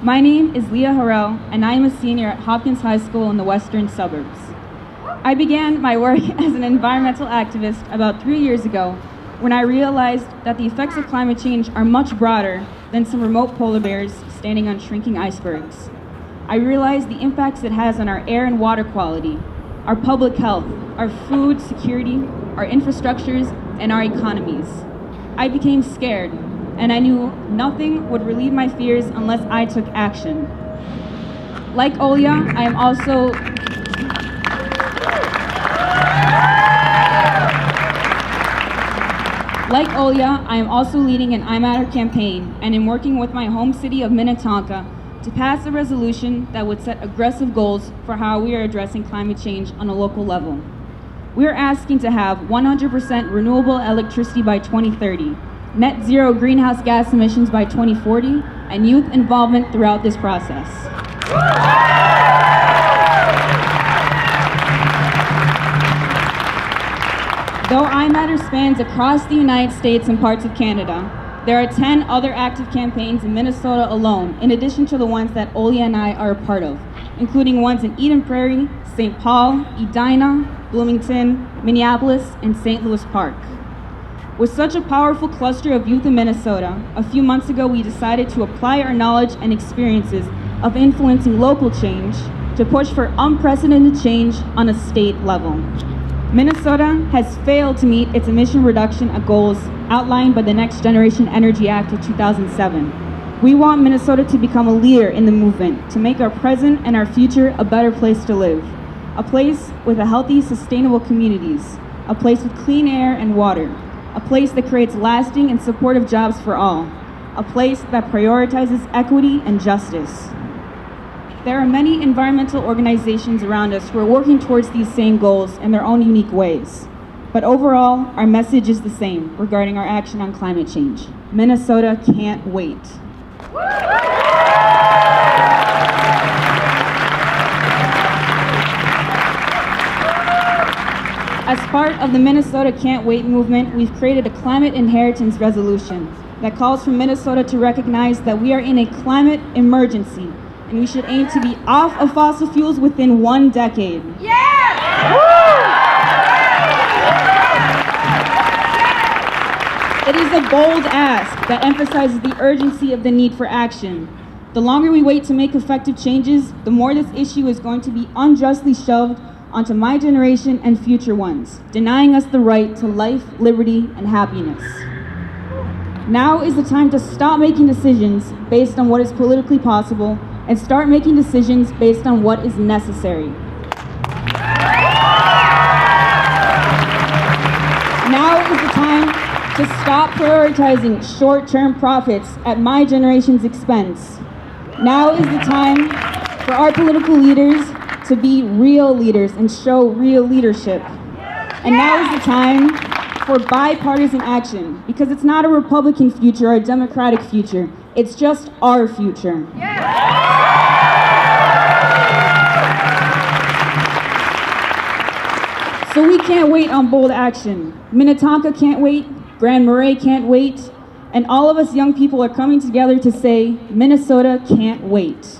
My name is Leah Harel, and I am a senior at Hopkins High School in the western suburbs. I began my work as an environmental activist about 3 years ago when I realized that the effects of climate change are much broader than some remote polar bears standing on shrinking icebergs. I realized the impacts it has on our air and water quality, our public health, our food security, our infrastructures, and our economies. I became scared, and I knew nothing would relieve my fears unless I took action. Like Olya, I am also leading an I Matter campaign and am working with my home city of Minnetonka to pass a resolution that would set aggressive goals for how we are addressing climate change on a local level. We are asking to have 100% renewable electricity by 2030, net zero greenhouse gas emissions by 2040, and youth involvement throughout this process. Though I Matter spans across the United States and parts of Canada, there are 10 other active campaigns in Minnesota alone, in addition to the ones that Olya and I are a part of, including ones in Eden Prairie, St. Paul, Edina, Bloomington, Minneapolis, and St. Louis Park. With such a powerful cluster of youth in Minnesota, a few months ago we decided to apply our knowledge and experiences of influencing local change to push for unprecedented change on a state level. Minnesota has failed to meet its emission reduction goals outlined by the Next Generation Energy Act of 2007. We want Minnesota to become a leader in the movement to make our present and our future a better place to live, a place with a healthy, sustainable communities, a place with clean air and water, a place that creates lasting and supportive jobs for all, a place that prioritizes equity and justice. There are many environmental organizations around us who are working towards these same goals in their own unique ways. But overall, our message is the same regarding our action on climate change. Minnesota can't wait. As part of the Minnesota Can't Wait movement, we've created a climate inheritance resolution that calls for Minnesota to recognize that we are in a climate emergency and we should aim to be off of fossil fuels within 1 decade. Yeah! It is a bold ask that emphasizes the urgency of the need for action. The longer we wait to make effective changes, the more this issue is going to be unjustly shoved onto my generation and future ones, denying us the right to life, liberty, and happiness. Now is the time to stop making decisions based on what is politically possible and start making decisions based on what is necessary. Now is the time to stop prioritizing short-term profits at my generation's expense. Now is the time for our political leaders to be real leaders and show real leadership. And now is the time for bipartisan action, because it's not a Republican future or a Democratic future, it's just our future. So we can't wait on bold action. Minnetonka can't wait, Grand Marais can't wait, and all of us young people are coming together to say, Minnesota can't wait.